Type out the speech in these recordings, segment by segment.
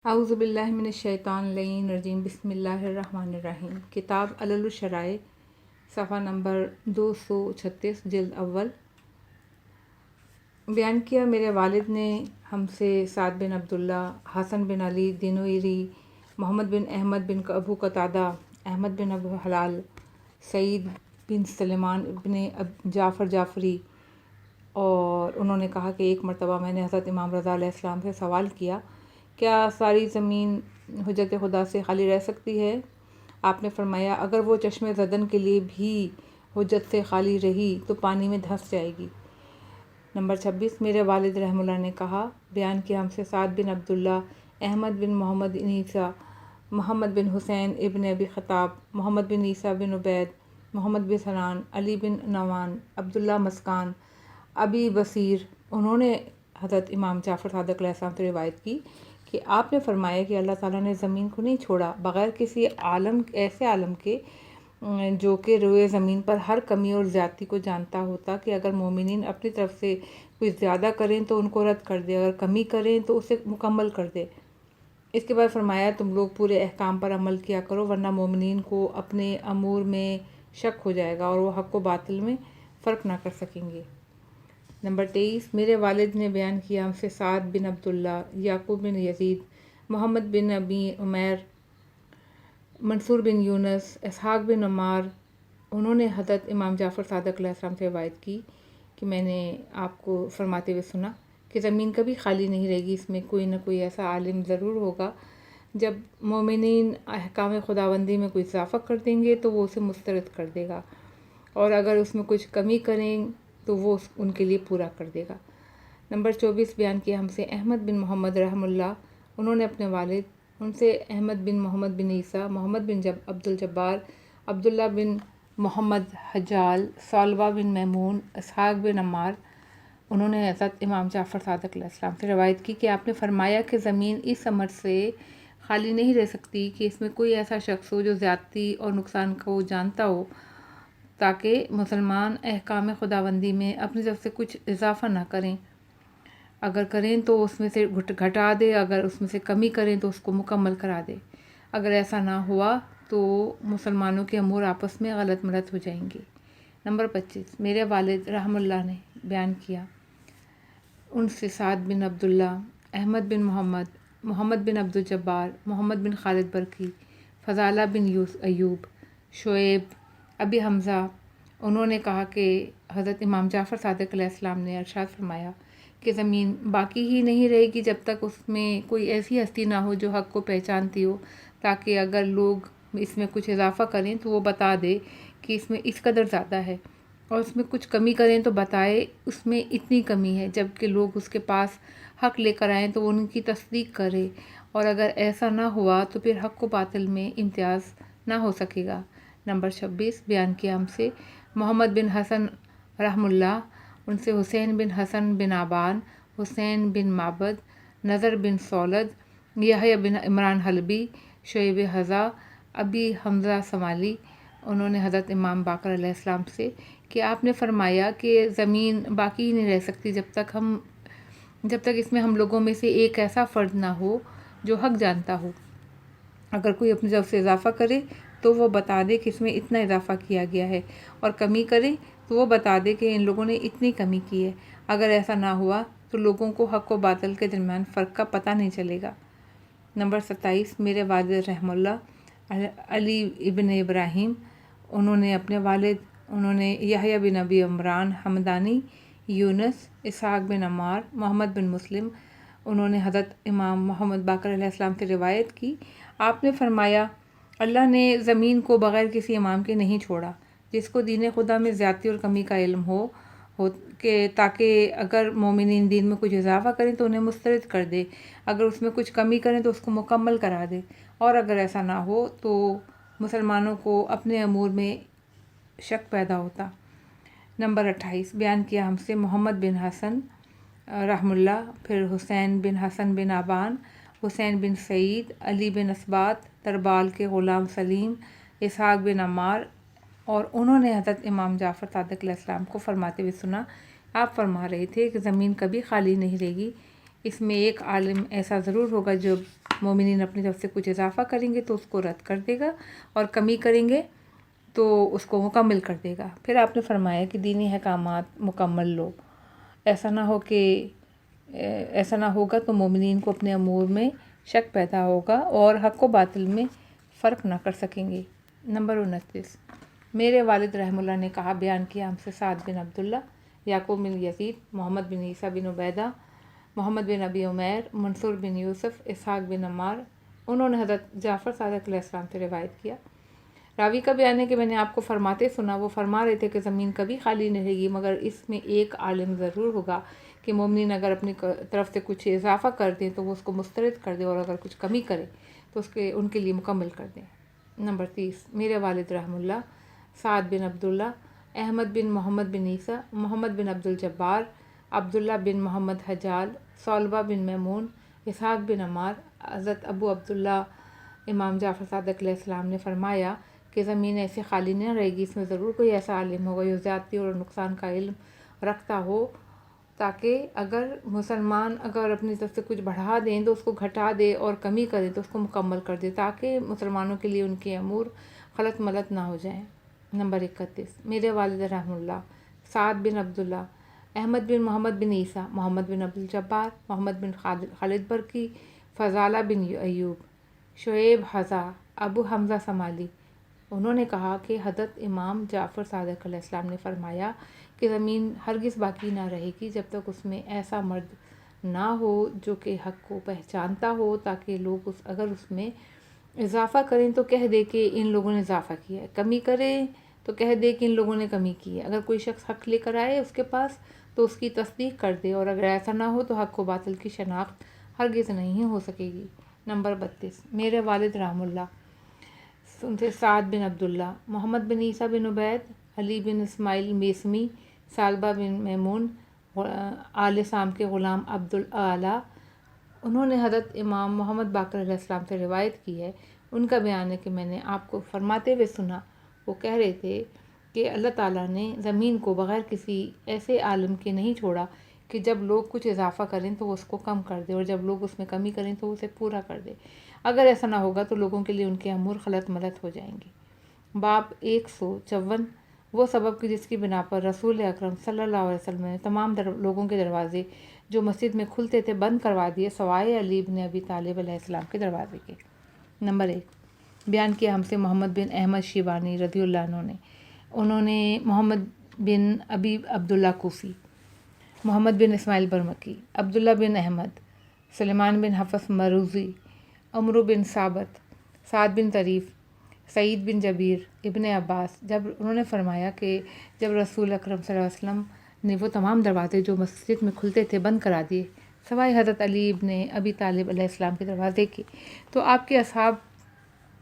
اعوذ باللہ من الشیطان اللعین الرجیم بسم اللہ الرحمن الرحیم۔ کتاب علل الشرائع، صفحہ نمبر 236، جلد اول۔ بیان کیا، میرے والد نے ہم سے سعد بن عبداللہ، حسن بن علی دینوری، محمد بن احمد بن ابو قتادہ، احمد بن ابو حلال، سعید بن سلیمان بن جعفر جعفری، اور انہوں نے کہا کہ ایک مرتبہ میں نے حضرت امام رضا علیہ السلام سے سوال کیا، کیا ساری زمین حجت خدا سے خالی رہ سکتی ہے؟ آپ نے فرمایا، اگر وہ چشم زدن کے لیے بھی حجت سے خالی رہی تو پانی میں دھنس جائے گی۔ نمبر 26، میرے والد رحمہ اللہ نے کہا، بیان کیا ہم سے سعد بن عبداللہ، احمد بن محمد بن عیسیٰ، محمد بن حسین ابن ابی خطاب، محمد بن عیسیٰ بن عبید، محمد بن سنان، علی بن نعمان، عبداللہ مسکان، ابی بصیر، انہوں نے حضرت امام جعفر صادق علیہ السلام سے روایت کی کہ آپ نے فرمایا کہ اللہ تعالیٰ نے زمین کو نہیں چھوڑا بغیر کسی ایسے عالم کے جو کہ روئے زمین پر ہر کمی اور زیادتی کو جانتا ہوتا، کہ اگر مومنین اپنی طرف سے کچھ زیادہ کریں تو ان کو رد کر دے، اگر کمی کریں تو اسے مکمل کر دے۔ اس کے بعد فرمایا، تم لوگ پورے احکام پر عمل کیا کرو ورنہ مومنین کو اپنے امور میں شک ہو جائے گا اور وہ حق و باطل میں فرق نہ کر سکیں گے۔ نمبر 23، میرے والد نے بیان کیا ہم سے سعد بن عبداللہ، یعقوب بن یزید، محمد بن ابی عمیر، منصور بن یونس، اسحاق بن عمار، انہوں نے حضرت امام جعفر صادق علیہ السلام سے روایت کی کہ میں نے آپ کو فرماتے ہوئے سنا کہ زمین کبھی خالی نہیں رہے گی، اس میں کوئی نہ کوئی ایسا عالم ضرور ہوگا، جب مومنین احکام خداوندی میں کوئی اضافہ کر دیں گے تو وہ اسے مسترد کر دے گا، اور اگر اس میں کچھ کمی کریں تو وہ ان کے لیے پورا کر دے گا۔ نمبر 24، بیان کیا ہم سے احمد بن محمد رحمہ اللہ، انہوں نے اپنے والد ان سے احمد بن محمد بن عیسیٰ، محمد بن عبد الجبار، عبداللہ بن محمد حجال، ثعلبہ بن میمون، اسحاق بن عمار، انہوں نے حضرت امام جعفر صادق علیہ السلام سے روایت کی کہ آپ نے فرمایا کہ زمین اس امر سے خالی نہیں رہ سکتی کہ اس میں کوئی ایسا شخص ہو جو زیادتی اور نقصان کو جانتا ہو، تاکہ مسلمان احکام خداوندی میں اپنی طرف سے کچھ اضافہ نہ کریں، اگر کریں تو اس میں سے گھٹا دے، اگر اس میں سے کمی کریں تو اس کو مکمل کرا دے۔ اگر ایسا نہ ہوا تو مسلمانوں کے امور آپس میں غلط ملت ہو جائیں گے۔ نمبر 25، میرے والد رحمہ اللہ نے بیان کیا ان سے سعد بن عبداللہ، احمد بن محمد، محمد بن عبد الجبار، محمد بن خالد برقی، فضالہ بن ایوب، شعیب، ابی حمزہ، انہوں نے کہا کہ حضرت امام جعفر صادق علیہ السلام نے ارشاد فرمایا کہ زمین باقی ہی نہیں رہے گی جب تک اس میں کوئی ایسی ہستی نہ ہو جو حق کو پہچانتی ہو، تاکہ اگر لوگ اس میں کچھ اضافہ کریں تو وہ بتا دے کہ اس میں اس قدر زیادہ ہے، اور اس میں کچھ کمی کریں تو بتائے اس میں اتنی کمی ہے، جب کہ لوگ اس کے پاس حق لے کر آئیں تو ان کی تصدیق کرے، اور اگر ایسا نہ ہوا تو پھر حق و باطل میں امتیاز نہ ہو سکے گا۔ نمبر 26، بیان کیا ہم سے محمد بن حسن رحمہ اللہ، ان سے حسین بن حسن بن آبان، حسین بن معبد، نظر بن سولد، یحییٰ بن عمران حلبی، شعیب حضا، ابی حمزہ سمالی، انہوں نے حضرت امام باقر علیہ السلام سے کہ آپ نے فرمایا کہ زمین باقی ہی نہیں رہ سکتی جب تک اس میں ہم لوگوں میں سے ایک ایسا فرد نہ ہو جو حق جانتا ہو، اگر کوئی اپنی طرف سے اضافہ کرے تو وہ بتا دے کہ اس میں اتنا اضافہ کیا گیا ہے، اور کمی کرے تو وہ بتا دے کہ ان لوگوں نے اتنی کمی کی ہے، اگر ایسا نہ ہوا تو لوگوں کو حق و باطل کے درمیان فرق کا پتہ نہیں چلے گا۔ نمبر 27، میرے والد رحمہ اللہ علی ابن ابراہیم، انہوں نے اپنے والد انہوں نے یحییٰ بن ابی عمران حمدانی، یونس، اسحاق بن عمار، محمد بن مسلم، انہوں نے حضرت امام محمد باقر علیہ السلام سے روایت کی، آپ نے فرمایا، اللہ نے زمین کو بغیر کسی امام کے نہیں چھوڑا جس کو دین خدا میں زیادتی اور کمی کا علم ہو کہ تاکہ اگر مومنین دین میں کچھ اضافہ کریں تو انہیں مسترد کر دے، اگر اس میں کچھ کمی کریں تو اس کو مکمل کرا دے، اور اگر ایسا نہ ہو تو مسلمانوں کو اپنے امور میں شک پیدا ہوتا۔ نمبر 28، بیان کیا ہم سے محمد بن حسن رحمہ اللہ، پھر حسین بن حسن بن آبان، حسین بن سعید، علی بن اسباط، تربال کے غلام سلیم، اسحاق بن عمار، اور انہوں نے حضرت امام جعفر صادق علیہ السلام کو فرماتے ہوئے سنا، آپ فرما رہے تھے کہ زمین کبھی خالی نہیں رہے گی اس میں ایک عالم ایسا ضرور ہوگا جو مومنین اپنی طرف سے کچھ اضافہ کریں گے تو اس کو رد کر دے گا، اور کمی کریں گے تو اس کو مکمل کر دے گا۔ پھر آپ نے فرمایا کہ دینی احکامات مکمل لو، ایسا نہ ہوگا تو مومنین کو اپنے امور میں شک پیدا ہوگا اور حق و باطل میں فرق نہ کر سکیں گے۔ نمبر 29، میرے والد رحمہ اللہ نے کہا، بیان کیا ہم سے سعد بن عبداللہ، یعقوب بن یزید، محمد بن عیسیٰ بن عبیدہ، محمد بن ابی عمیر، منصور بن یوسف، اسحاق بن عمار، انہوں نے حضرت جعفر صادق علیہ السلام سے روایت کیا۔ راوی کا بیان ہے کہ میں نے آپ کو فرماتے سنا، وہ فرما رہے تھے کہ زمین کبھی خالی نہیں رہے گی مگر اس میں ایک عالم ضرور ہوگا کہ مومنین اگر اپنی طرف سے کچھ اضافہ کر دیں تو وہ اس کو مسترد کر دے، اور اگر کچھ کمی کرے تو ان کے لیے مکمل کر دیں۔ نمبر 30، میرے والد رحمہ اللہ سعد بن عبداللہ، احمد بن محمد بن عیسیٰ، محمد بن عبد الجبار، عبداللہ بن محمد حجال، صلبہ بن میمون، اسحاق بن عمار، حضرت ابو عبداللہ امام جعفر صادق علیہ السلام نے فرمایا کہ زمین ایسے خالی نہیں رہے گی، اس میں ضرور کوئی ایسا عالم ہوگا جو زیادتی اور نقصان کا علم رکھتا ہو، تاکہ اگر مسلمان اپنی طرف سے کچھ بڑھا دیں تو اس کو گھٹا دے، اور کمی کرے تو اس کو مکمل کر دے، تاکہ مسلمانوں کے لیے ان کے امور خلط ملط نہ ہو جائیں۔ نمبر 31، میرے والد رحمہ اللہ سعد بن عبداللہ، احمد بن محمد بن عیسیٰ، محمد بن عبد الجبار، محمد بن خالد برقی، فضالہ بن ایوب، شعیب حضا، ابو حمزہ سمالی، انہوں نے کہا کہ حضرت امام جعفر صادق علیہ السلام نے فرمایا کہ زمین ہرگز باقی نہ رہے گی جب تک اس میں ایسا مرد نہ ہو جو کہ حق کو پہچانتا ہو، تاکہ لوگ اگر اس میں اضافہ کریں تو کہہ دے کہ ان لوگوں نے اضافہ کیا ہے، کمی کریں تو کہہ دے کہ ان لوگوں نے کمی کی ہے۔ اگر کوئی شخص حق لے کر آئے اس کے پاس تو اس کی تصدیق کر دے، اور اگر ایسا نہ ہو تو حق و باطل کی شناخت ہرگز نہیں ہو سکے گی۔ نمبر 32، میرے والد رحمہ اللہ سعد بن عبداللہ، محمد بن عیسیٰ بن عبید، علی بن اسماعیل میسمی، صلبہ بن میمون، آل سام کے غلام عبد الاعلیٰ، انہوں نے حضرت امام محمد باقر علیہ السلام سے روایت کی ہے۔ ان کا بیان ہے کہ میں نے آپ کو فرماتے ہوئے سنا، وہ کہہ رہے تھے کہ اللہ تعالیٰ نے زمین کو بغیر کسی ایسے عالم کے نہیں چھوڑا کہ جب لوگ کچھ اضافہ کریں تو وہ اس کو کم کر دے، اور جب لوگ اس میں کمی کریں تو اسے پورا کر دے۔ اگر ایسا نہ ہوگا تو لوگوں کے لیے ان کے امور خلط ملط ہو جائیں گے۔ باب 154، وہ سبب کہ جس کی بنا پر رسول اکرم صلی اللہ علیہ وسلم نے تمام لوگوں کے دروازے جو مسجد میں کھلتے تھے بند کروا دیے سوائے علی بن ابی طالب علیہ السلام کے دروازے کے۔ نمبر 1، بیان کیا ہم سے محمد بن احمد شیبانی رضی اللہ عنہ نے، انہوں نے محمد بن ابی عبداللہ کوفی، محمد بن اسماعیل برمکی، عبداللہ بن احمد، سلیمان بن حفص مروزی، عمرو بن ثابت، سعد بن طریف، سعید بن جبیر، ابن عباس، جب انہوں نے فرمایا کہ جب رسول اکرم صلی اللہ علیہ وسلم نے وہ تمام دروازے جو مسجد میں کھلتے تھے بند کرا دیے سوائے حضرت علی ابن ابی طالب علیہ السلام کے دروازے کے، تو آپ کے اصحاب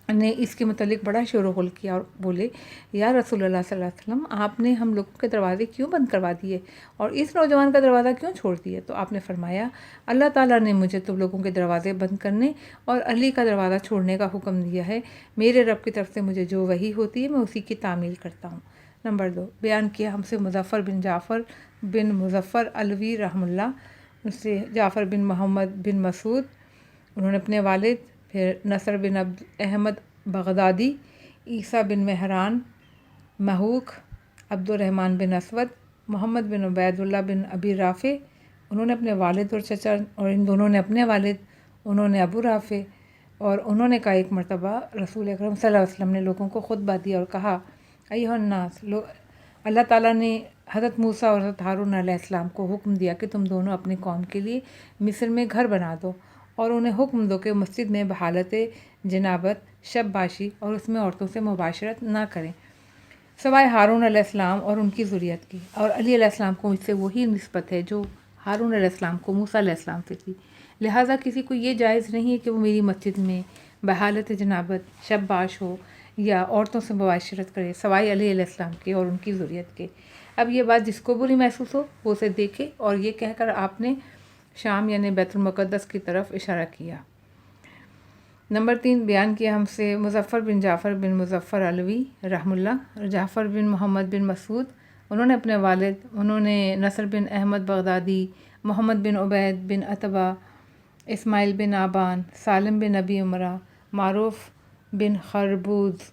نے اس کے متعلق بڑا شور و غل کیا اور بولے، یا رسول اللہ صلی اللہ علیہ وسلم، آپ نے ہم لوگوں کے دروازے کیوں بند کروا دیے اور اس نوجوان کا دروازہ کیوں چھوڑ دیے؟ تو آپ نے فرمایا، اللہ تعالیٰ نے مجھے تم لوگوں کے دروازے بند کرنے اور علی کا دروازہ چھوڑنے کا حکم دیا ہے۔ میرے رب کی طرف سے مجھے جو وحی ہوتی ہے میں اسی کی تعمیل کرتا ہوں۔ نمبر 2، بیان کیا ہم سے مظفر بن جعفر بن مظفر علوی رحمہ اللہ، ان سے جعفر بن محمد بن مسعود، انہوں نے اپنے والد، پھر نصر بن عبد احمد بغدادی، عیسیٰ بن مہران محوک، عبد الرحمن بن اسود، محمد بن عبید اللہ بن ابی رافع، انہوں نے اپنے والد اور چچا، اور ان دونوں نے اپنے والد، انہوں نے ابو رافع، اور انہوں نے کہا ایک مرتبہ رسول اکرم صلی اللہ علیہ وسلم نے لوگوں کو خطبہ دیا اور کہا، ایھا الناس، اللہ تعالیٰ نے حضرت موسیٰ اور حضرت ہارون علیہ السلام کو حکم دیا کہ تم دونوں اپنی قوم کے لیے مصر میں گھر بنا دو، اور انہیں حکم دو کہ مسجد میں بحالت جنابت شب باشی اور اس میں عورتوں سے مباشرت نہ کریں سوائے ہارون علیہ السلام اور ان کی ذریت کی، اور علی علیہ السلام کو مجھ سے وہی نسبت ہے جو ہارون علیہ السلام کو موسیٰ علیہ السلام سے تھی، لہٰذا کسی کو یہ جائز نہیں ہے کہ وہ میری مسجد میں بحالت جنابت شب باش ہو یا عورتوں سے مباشرت کرے سوائے علی علیہ السلام کے اور ان کی ذریت کے۔ اب یہ بات جس کو بری محسوس ہو وہ اسے دیکھے، اور یہ کہہ کر آپ نے شام یعنی بیت المقدس کی طرف اشارہ کیا۔ نمبر 3، بیان کیا ہم سے مظفر بن جعفر بن مظفر علوی رحمہ اللہ، جعفر بن محمد بن مسعود، انہوں نے اپنے والد، انہوں نے نصر بن احمد بغدادی، محمد بن عبید بن عتبہ، اسماعیل بن آبان، سالم بن ابی عمرہ، معروف بن خربوز،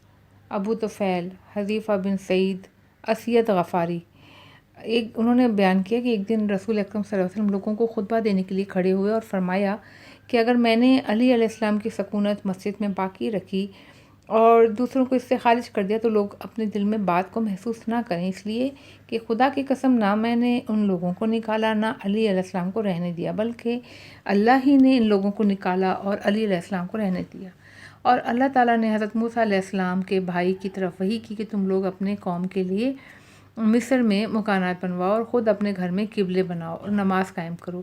ابو طفیل، حذیفہ بن سعید، اسید غفاری۔ انہوں نے بیان کیا کہ ایک دن رسول اکرم صلی اللہ علیہ وسلم لوگوں کو خطبہ دینے کے لیے کھڑے ہوئے اور فرمایا کہ اگر میں نے علی علیہ السلام کی سکونت مسجد میں باقی رکھی اور دوسروں کو اس سے خارج کر دیا تو لوگ اپنے دل میں بات کو محسوس نہ کریں، اس لیے کہ خدا کی قسم نہ میں نے ان لوگوں کو نکالا نہ علی علیہ السلام کو رہنے دیا، بلکہ اللہ ہی نے ان لوگوں کو نکالا اور علی علیہ السلام کو رہنے دیا۔ اور اللہ تعالیٰ نے حضرت موسیٰ علیہ السلام کے بھائی کی طرف وحی کی کہ تم لوگ اپنے قوم کے لیے مصر میں مکانات بنواؤ اور خود اپنے گھر میں قبلے بناؤ اور نماز قائم کرو۔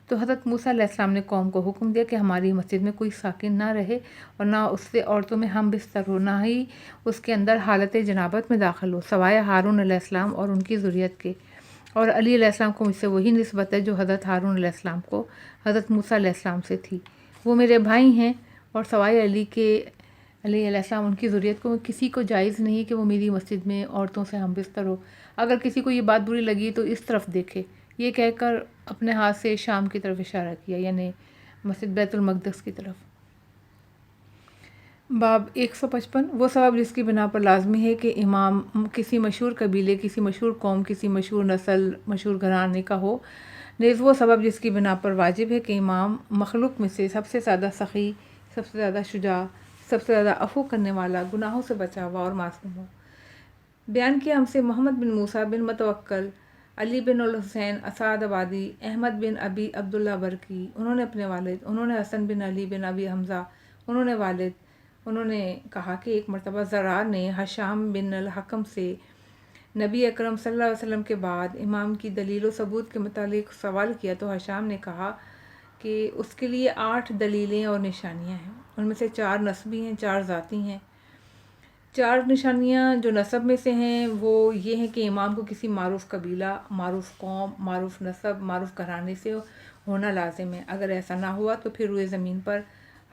تو حضرت موسیٰ علیہ السلام نے قوم کو حکم دیا کہ ہماری مسجد میں کوئی ساکن نہ رہے اور نہ اس سے عورتوں میں ہم بستر ہو، نہ ہی اس کے اندر حالت جنابت میں داخل ہو، سوائے ہارون علیہ السلام اور ان کی ذریت کے۔ اور علی علیہ السلام کو مجھ سے وہی نسبت ہے جو حضرت ہارون علیہ السلام کو حضرت موسیٰ علیہ السلام سے تھی، وہ میرے بھائی ہیں، اور سوائے علی علیہ السلام ان کی ذریت کو کسی کو جائز نہیں کہ وہ میری مسجد میں عورتوں سے ہم بستر ہو۔ اگر کسی کو یہ بات بری لگی تو اس طرف دیکھے، یہ کہہ کر اپنے ہاتھ سے شام کی طرف اشارہ کیا، یعنی مسجد بیت المقدس کی طرف۔ باب 155، وہ سبب جس کی بنا پر لازمی ہے کہ امام کسی مشہور قبیلے، کسی مشہور قوم، کسی مشہور نسل، مشہور گھرانے کا ہو، نیز وہ سبب جس کی بنا پر واجب ہے کہ امام مخلوق میں سے سب سے زیادہ سخی، سب سے زیادہ شجاع، سب سے زیادہ عفو کرنے والا، گناہوں سے بچا ہوا اور معصوم ہو۔ بیان کیا ہم سے محمد بن موسیٰ بن متوکل، علی بن الحسین اسعد آبادی، احمد بن ابی عبداللہ برقی، انہوں نے اپنے والد، انہوں نے حسن بن علی بن ابی حمزہ، انہوں نے والد، انہوں نے کہا کہ ایک مرتبہ زرار نے ہشام بن الحکم سے نبی اکرم صلی اللہ علیہ وسلم کے بعد امام کی دلیل و ثبوت کے متعلق سوال کیا، تو ہشام نے کہا کہ اس کے لیے 8 دلیلیں اور نشانیاں ہیں، ان میں سے 4 نسبی ہیں، 4 ذاتی ہیں۔ 4 نشانیاں جو نسب میں سے ہیں وہ یہ ہیں کہ امام کو کسی معروف قبیلہ، معروف قوم، معروف نسب، معروف گھرانے سے ہونا لازم ہے۔ اگر ایسا نہ ہوا تو پھر روئے زمین پر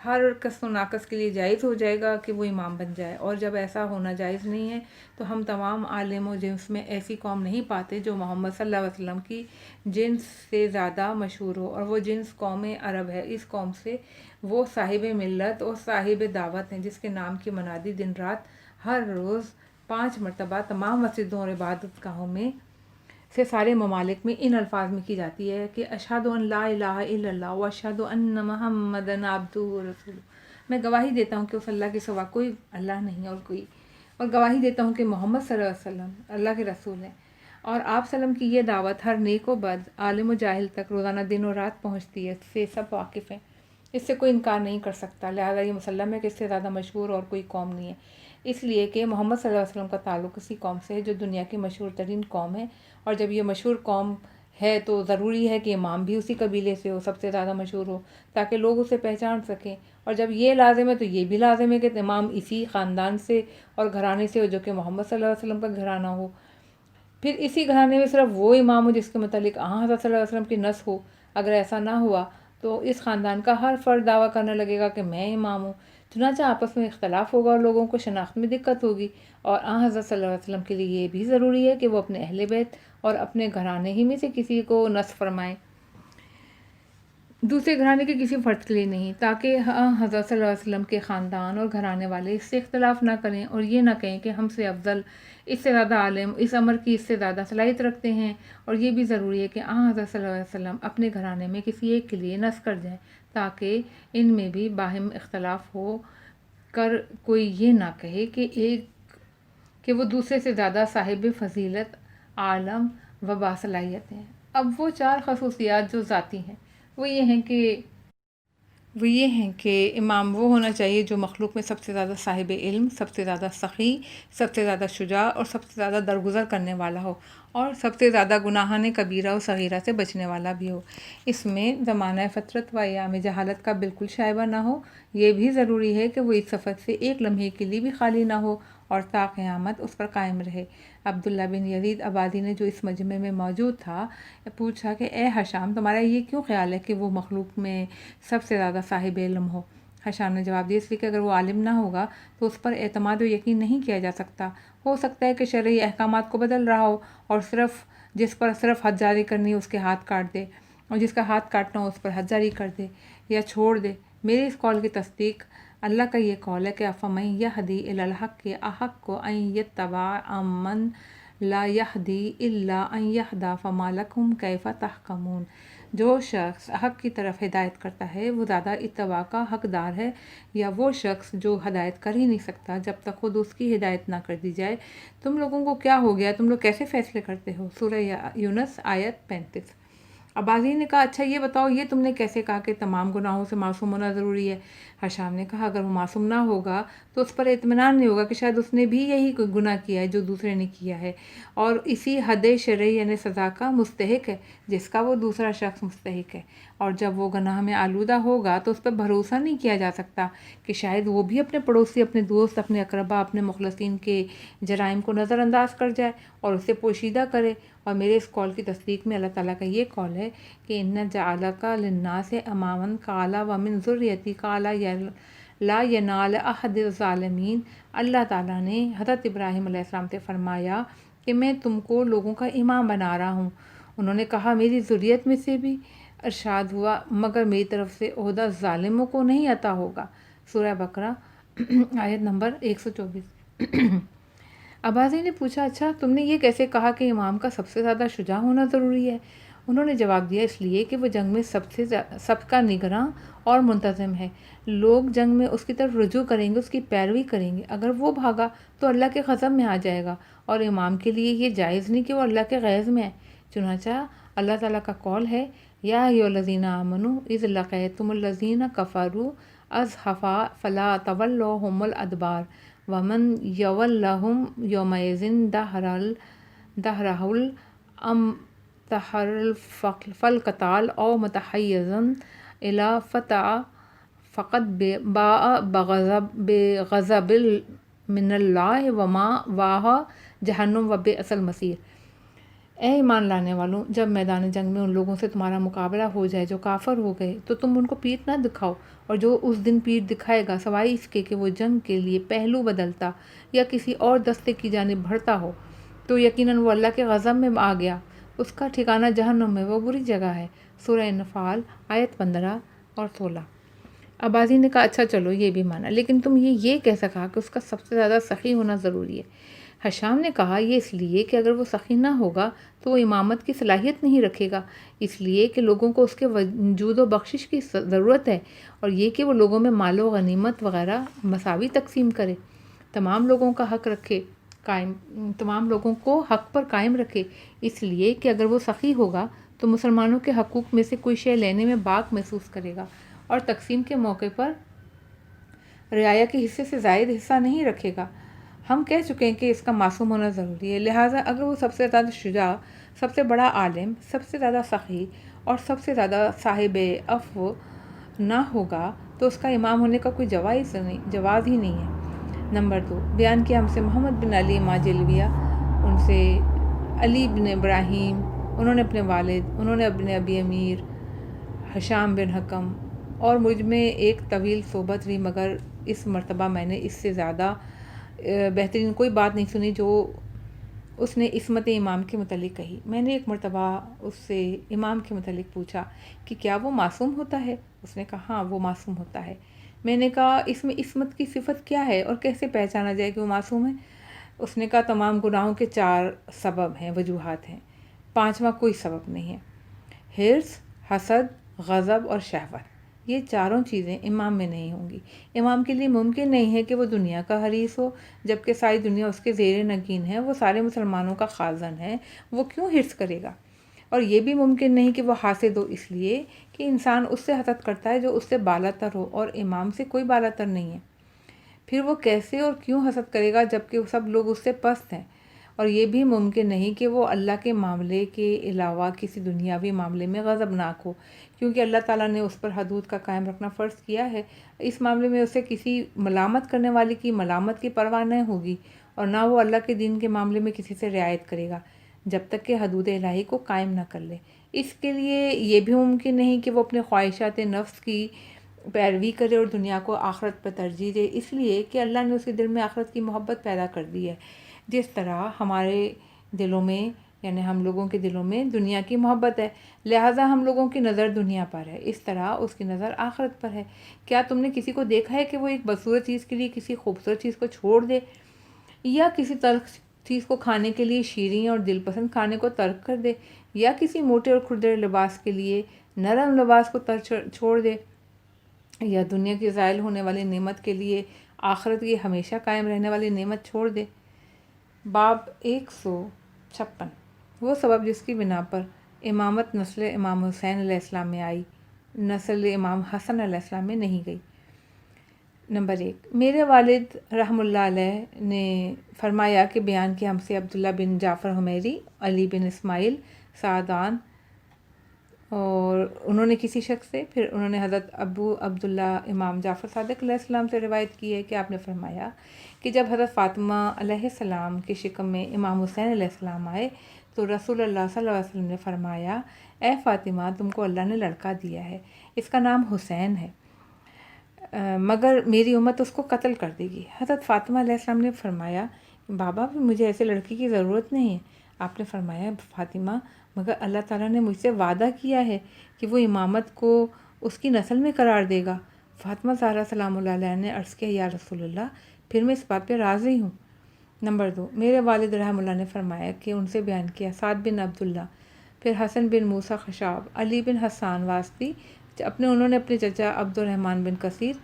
ہر کس و ناقص کے لیے جائز ہو جائے گا کہ وہ امام بن جائے، اور جب ایسا ہونا جائز نہیں ہے تو ہم تمام عالم و جنس میں ایسی قوم نہیں پاتے جو محمد صلی اللہ علیہ وسلم کی جنس سے زیادہ مشہور ہو، اور وہ جنس قوم عرب ہے۔ اس قوم سے وہ صاحب ملت اور صاحب دعوت ہیں جس کے نام کی منادی دن رات ہر روز 5 مرتبہ تمام مسجدوں اور عبادت گاہوں میں سے سارے ممالک میں ان الفاظ میں کی جاتی ہے کہ اشہد ان لا الہ الا اللہ و اشہد ان محمدً عبدہ و رسولہ، میں گواہی دیتا ہوں کہ اس اللہ کے سوا کوئی اللہ نہیں اور گواہی دیتا ہوں کہ محمد صلی اللہ علیہ وسلم اللہ کے رسول ہیں، اور آپ وسلم کی یہ دعوت ہر نیک و بد، عالم و جاہل تک روزانہ دن و رات پہنچتی ہے، اس سے سب واقف ہیں، اس سے کوئی انکار نہیں کر سکتا، لہٰذا یہ مسلم ہے کہ اس سے زیادہ مشہور اور کوئی قوم نہیں ہے، اس لیے کہ محمد صلی اللہ علیہ وسلم کا تعلق اسی قوم سے ہے جو دنیا کی مشہور ترین قوم ہے، اور جب یہ مشہور قوم ہے تو ضروری ہے کہ امام بھی اسی قبیلے سے ہو، سب سے زیادہ مشہور ہو، تاکہ لوگ اسے پہچان سکیں، اور جب یہ لازم ہے تو یہ بھی لازم ہے کہ امام اسی خاندان سے اور گھرانے سے ہو جو کہ محمد صلی اللہ علیہ وسلم کا گھرانہ ہو، پھر اسی گھرانے میں صرف وہ امام ہو جس کے متعلق حضرت صلی اللہ علیہ وسلم کی نص ہو۔ اگر ایسا نہ ہوا تو اس خاندان کا ہر فرد دعویٰ کرنے لگے گا کہ میں امام ہوں، چنانچہ آپس میں اختلاف ہوگا اور لوگوں کو شناخت میں دقت ہوگی، اور حضرت صلی اللہ علیہ وسلم کے لیے یہ بھی ضروری ہے کہ وہ اپنے اہل بیت اور اپنے گھرانے ہی میں سے کسی کو نص فرمائیں، دوسرے گھرانے کے کسی فرد کے لیے نہیں، تاکہ حضرت صلی اللہ علیہ وسلم کے خاندان اور گھرانے والے اس سے اختلاف نہ کریں اور یہ نہ کہیں کہ ہم سے افضل، اس سے زیادہ عالم، اس امر کی اس سے زیادہ صلاحیت رکھتے ہیں، اور یہ بھی ضروری ہے کہ حضرت صلی اللہ علیہ وسلم اپنے گھرانے میں کسی ایک کے لیے نص کر جائیں، تاکہ ان میں بھی باہم اختلاف ہو کر کوئی یہ نہ کہے کہ وہ دوسرے سے زیادہ صاحب فضیلت، عالم و باصلاحیت ہیں۔ اب وہ 4 خصوصیات جو ذاتی ہیں وہ یہ ہیں کہ امام وہ ہونا چاہیے جو مخلوق میں سب سے زیادہ صاحب علم، سب سے زیادہ سخی، سب سے زیادہ شجاع اور سب سے زیادہ درگزر کرنے والا ہو، اور سب سے زیادہ گناہان کبیرہ و صغیرہ سے بچنے والا بھی ہو۔ اس میں زمانہ فطرت و ایام جہالت کا بالکل شائبہ نہ ہو۔ یہ بھی ضروری ہے کہ وہ اس صفت سے ایک لمحے کے لیے بھی خالی نہ ہو اور تا قیامت اس پر قائم رہے۔ عبداللہ بن یزید آبادی نے جو اس مجمع میں موجود تھا پوچھا کہ اے ہشام، تمہارا یہ کیوں خیال ہے کہ وہ مخلوق میں سب سے زیادہ صاحب علم ہو؟ ہشام نے جواب دیا، اس لیے کہ اگر وہ عالم نہ ہوگا تو اس پر اعتماد و یقین نہیں کیا جا سکتا، ہو سکتا ہے کہ شرعی احکامات کو بدل رہا ہو اور جس پر صرف حد جاری کرنی اس کے ہاتھ کاٹ دے، اور جس کا ہاتھ کاٹنا ہو اس پر حد جاری کر دے یا چھوڑ دے۔ میری اس قول کی تصدیق اللہ کا یہ قول ہے کہ افمن یہدی الی الحق احق ان یتبع امن لا یہدی الا ان یہدی فما لکم کیف تحکمون۔ جو شخص حق کی طرف ہدایت کرتا ہے وہ زیادہ اتباع کا حقدار ہے، یا وہ شخص جو ہدایت کر ہی نہیں سکتا جب تک خود اس کی ہدایت نہ کر دی جائے۔ تم لوگوں کو کیا ہو گیا، تم لوگ کیسے فیصلے کرتے ہو؟ سورہ یونس آیت 35۔ عباسی نے کہا اچھا یہ بتاؤ یہ تم نے کیسے کہا کہ تمام گناہوں سے معصوم ہونا ضروری ہے؟ حشام نے کہا اگر وہ معصوم نہ ہوگا تو اس پر اطمینان نہیں ہوگا کہ شاید اس نے بھی یہی کوئی گناہ کیا ہے جو دوسرے نے کیا ہے، اور اسی حد شرعی یعنی سزا کا مستحق ہے جس کا وہ دوسرا شخص مستحق ہے، اور جب وہ گناہ میں آلودہ ہوگا تو اس پر بھروسہ نہیں کیا جا سکتا کہ شاید وہ بھی اپنے پڑوسی، اپنے دوست، اپنے اقربا، اپنے مخلصین کے جرائم کو نظر انداز کر جائے اور اسے پوشیدہ کرے۔ اور میرے اس قول کی تصدیق میں اللہ تعالیٰ کا یہ قول ہے کہ ان جعلک للناس اماما قال ومن ذریتی قال لا ینال احد الظالمین۔ اللہ تعالیٰ نے حضرت ابراہیم علیہ السلام سے فرمایا کہ میں تم کو لوگوں کا امام بنا رہا ہوں۔ انہوں نے کہا میری ذریت میں سے بھی، ارشاد ہوا مگر میری طرف سے عہدہ ظالموں کو نہیں عطا ہوگا۔ سورہ بقرہ آیت نمبر 124۔ عباسی نے پوچھا اچھا تم نے یہ کیسے کہا کہ امام کا سب سے زیادہ شجاع ہونا ضروری ہے؟ انہوں نے جواب دیا اس لیے کہ وہ جنگ میں سب کا نگراں اور منتظم ہے، لوگ جنگ میں اس کی طرف رجوع کریں گے، اس کی پیروی کریں گے، اگر وہ بھاگا تو اللہ کے غضب میں آ جائے گا، اور امام کے لیے یہ جائز نہیں کہ وہ اللہ کے غیظ میں ہے۔ چنانچہ اللہ تعالیٰ کا قول ہے یا ایھا الذین آمنوا اذ لقیتم الذین کفروا اضحفا فلا تولوہم الادبار ومن یولہم یومئذ دہرہ فالقتال او متحیزا الی فتح فقد باء بغضب من اللہ ومأواہ جہنم وبئس المصیر۔ اے ایمان لانے والوں، جب میدان جنگ میں ان لوگوں سے تمہارا مقابلہ ہو جائے جو کافر ہو گئے تو تم ان کو پیٹھ نہ دکھاؤ، اور جو اس دن پیٹھ دکھائے گا سوائے اس کے کہ وہ جنگ کے لیے پہلو بدلتا یا کسی اور دستے کی جانب بڑھتا ہو تو یقیناً وہ اللہ کے غضب میں آ گیا، اس کا ٹھکانہ جہنم میں، وہ بری جگہ ہے۔ سورہ انفال آیت 15 اور 16۔ عباسی نے کہا اچھا چلو یہ بھی مانا، لیکن تم یہ کیسا کہا کہ اس کا سب سے زیادہ سخی ہونا ضروری ہے؟ حشام نے کہا یہ اس لیے کہ اگر وہ سخی نہ ہوگا تو وہ امامت کی صلاحیت نہیں رکھے گا، اس لیے کہ لوگوں کو اس کے وجود و بخشش کی ضرورت ہے، اور یہ کہ وہ لوگوں میں مال و غنیمت وغیرہ مساوی تقسیم کرے، تمام لوگوں کو حق پر قائم رکھے، اس لیے کہ اگر وہ سخی ہوگا تو مسلمانوں کے حقوق میں سے کوئی شے لینے میں باک محسوس کرے گا اور تقسیم کے موقع پر رعایا کے حصے سے زائد حصہ نہیں رکھے گا۔ ہم کہہ چکے ہیں کہ اس کا معصوم ہونا ضروری ہے، لہٰذا اگر وہ سب سے زیادہ شجاع، سب سے بڑا عالم، سب سے زیادہ سخی اور سب سے زیادہ صاحب عفو نہ ہوگا تو اس کا امام ہونے کا کوئی جواز ہی نہیں ہے۔ نمبر 2، بیان کیا ہم سے محمد بن علی ماجلویہ، ان سے علی بن ابراہیم، انہوں نے اپنے والد، انہوں نے اپنے ابی امیر حشام بن حکم، اور مجھ میں ایک طویل صحبت رہی، مگر اس مرتبہ میں نے اس سے زیادہ بہترین کوئی بات نہیں سنی جو اس نے عصمت امام کے متعلق کہی۔ میں نے ایک مرتبہ اس سے امام کے متعلق پوچھا کہ کیا وہ معصوم ہوتا ہے؟ اس نے کہا ہاں وہ معصوم ہوتا ہے۔ میں نے کہا اس میں عصمت کی صفت کیا ہے اور کیسے پہچانا جائے کہ وہ معصوم ہے؟ اس نے کہا تمام گناہوں کے 4 سبب ہیں، وجوہات ہیں، 5واں کوئی سبب نہیں ہے۔ حرص، حسد، غضب اور شہوت، یہ چاروں چیزیں امام میں نہیں ہوں گی۔ امام کے لیے ممکن نہیں ہے کہ وہ دنیا کا حریص ہو، جبکہ ساری دنیا اس کے زیر نگین ہے، وہ سارے مسلمانوں کا خازن ہے، وہ کیوں حرص کرے گا؟ اور یہ بھی ممکن نہیں کہ وہ حاسد ہو، اس لیے کہ انسان اس سے حسد کرتا ہے جو اس سے بالاتر ہو، اور امام سے کوئی بالاتر نہیں ہے۔ پھر وہ کیسے اور کیوں حسد کرے گا جبکہ سب لوگ اس سے پست ہیں؟ اور یہ بھی ممکن نہیں کہ وہ اللہ کے معاملے کے علاوہ کسی دنیاوی معاملے میں غضبناک ہو، کیونکہ اللہ تعالیٰ نے اس پر حدود کا قائم رکھنا فرض کیا ہے۔ اس معاملے میں اسے کسی ملامت کرنے والے کی ملامت کی پرواہ نہ ہوگی، اور نہ وہ اللہ کے دین کے معاملے میں کسی سے رعایت کرے گا جب تک کہ حدود الہی کو قائم نہ کر لے۔ اس کے لیے یہ بھی ممکن نہیں کہ وہ اپنے خواہشات نفس کی پیروی کرے اور دنیا کو آخرت پر ترجیح دے، اس لیے کہ اللہ نے اس کے دل میں آخرت کی محبت پیدا کر دی ہے، جس طرح ہمارے دلوں میں یعنی ہم لوگوں کے دلوں میں دنیا کی محبت ہے، لہٰذا ہم لوگوں کی نظر دنیا پر ہے، اس طرح اس کی نظر آخرت پر ہے۔ کیا تم نے کسی کو دیکھا ہے کہ وہ ایک بدصورت چیز کے لیے کسی خوبصورت چیز کو چھوڑ دے، یا کسی تلخ چیز کو کھانے کے لیے شیریں اور دل پسند کھانے کو ترک کر دے، یا کسی موٹے اور کھردرے لباس کے لیے نرم لباس کو چھوڑ دے، یا دنیا کی زائل ہونے والی نعمت کے لیے آخرت کی ہمیشہ قائم رہنے والی نعمت چھوڑ دے؟ باب 156 وہ سبب جس کی بنا پر امامت نسل امام حسین علیہ السلام میں آئی، نسل امام حسن علیہ السلام میں نہیں گئی۔ نمبر 1، میرے والد رحم اللہ علیہ نے فرمایا کہ بیان کیا ہم سے عبداللہ بن جعفر حمیری، علی بن اسماعیل سعدان، اور انہوں نے کسی شخص سے، پھر انہوں نے حضرت ابو عبداللہ امام جعفر صادق علیہ السلام سے روایت کی ہے کہ آپ نے فرمایا کہ جب حضرت فاطمہ علیہ السلام کے شکم میں امام حسین علیہ السلام آئے تو رسول اللہ صلی اللہ علیہ وسلم نے فرمایا، اے فاطمہ، تم کو اللہ نے لڑکا دیا ہے، اس کا نام حسین ہے، مگر میری امت اس کو قتل کر دے گی۔ حضرت فاطمہ علیہ السلام نے فرمایا، بابا مجھے ایسے لڑکی کی ضرورت نہیں ہے۔ آپ نے فرمایا، فاطمہ، مگر اللہ تعالیٰ نے مجھ سے وعدہ کیا ہے کہ وہ امامت کو اس کی نسل میں قرار دے گا۔ فاطمہ زہرا سلام اللہ علیہ نے عرض کیا، یا رسول اللہ، پھر میں اس بات پہ راضی ہوں۔ نمبر 2، میرے والد رحم اللہ نے فرمایا کہ ان سے بیان کیا سعد بن عبداللہ، پھر حسن بن موسیٰ خشاب، علی بن حسان واسطی، انہوں نے اپنے چچا عبد الرحمن بن کثیر،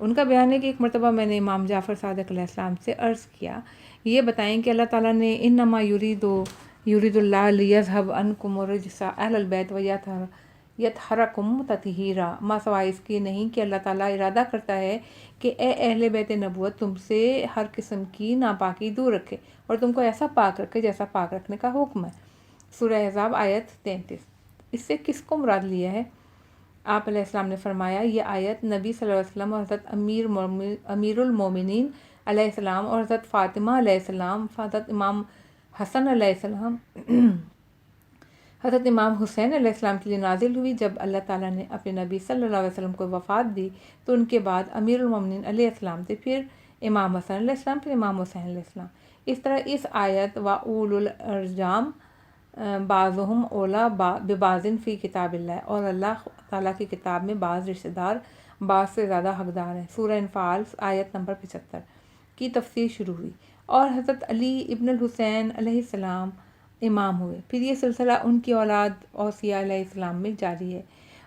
ان کا بیان ہے کہ ایک مرتبہ میں نے امام جعفر صادق علیہ السلام سے عرض کیا، یہ بتائیں کہ اللہ تعالیٰ نے انما یرید اللہ لیذھب عنکم الرجس اہل البیت ویطہرکم تطہیرا، ما سوائے اس کے نہیں کہ اللہ تعالیٰ ارادہ کرتا ہے کہ اے اہل بیت نبوت تم سے ہر قسم کی ناپاکی دور رکھے اور تم کو ایسا پاک رکھے جیسا پاک رکھنے کا حکم ہے۔ سورہ احزاب آیت 33۔ اس سے کس کو مراد لیا ہے؟ آپ علیہ السلام نے فرمایا، یہ آیت نبی صلی اللہ علیہ وسلم اور حضرت امیر المومنین علیہ السلام اور حضرت فاطمہ علیہ السلام، حضرت امام حسن علیہ السلام، حضرت امام حسین علیہ السلام کے لیے نازل ہوئی۔ جب اللہ تعالیٰ نے اپنے نبی صلی اللہ علیہ وسلم کو وفات دی تو ان کے بعد امیر المومنین علیہ السلام تھے، پھر امام حسن علیہ السلام، پھر امام حسین علیہ السلام۔ اس طرح اس آیت وَأُولُو الْأَرْحَامِ بعضهم اولیٰ ببعض فی کتاب اللہ، اور اللہ تعالیٰ کی کتاب میں بعض رشتہ دار بعض سے زیادہ حقدار ہیں۔ سورہ انفال آیت نمبر 75 کی تفسیر شروع ہوئی، اور حضرت علی ابن الحسین علیہ السلام امام ہوئے، پھر یہ سلسلہ ان کی اولاد اوصیاء علیہ السلام میں جاری ہے۔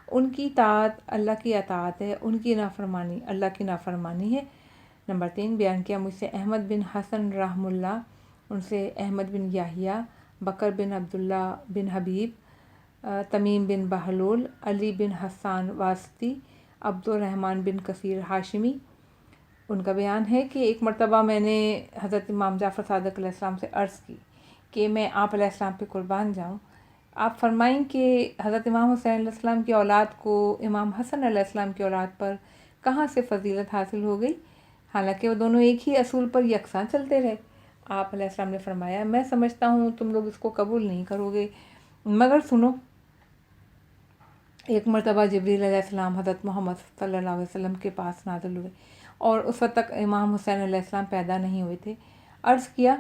ان کی اطاعت اللہ کی اطاعت ہے، ان کی نافرمانی اللہ کی نافرمانی ہے۔ نمبر 3، بیان کیا مجھ سے احمد بن حسن رحم اللہ، ان سے احمد بن یحییٰ، بکر بن عبداللہ بن حبیب، تمیم بن بہلول، علی بن حسان واسطی، عبد الرحمن بن کثیر ہاشمی۔ ان کا بیان ہے کہ ایک مرتبہ میں نے حضرت امام جعفر صادق علیہ السلام سے عرض کی کہ میں آپ علیہ السلام پہ قربان جاؤں۔ آپ فرمائیں کہ حضرت امام حسین علیہ السلام کی اولاد کو امام حسن علیہ السلام کی اولاد پر کہاں سے فضیلت حاصل ہو گئی، حالانکہ وہ دونوں ایک ہی اصول پر یکساں چلتے رہے۔ آپ علیہ السلام نے فرمایا، میں سمجھتا ہوں تم لوگ اس کو قبول نہیں کرو گے، مگر سنو۔ ایک مرتبہ جبریل علیہ السلام حضرت محمد صلی اللہ علیہ وسلم کے پاس نازل ہوئے، اور اس وقت تک امام حسین علیہ السلام پیدا نہیں ہوئے تھے۔ عرض کیا،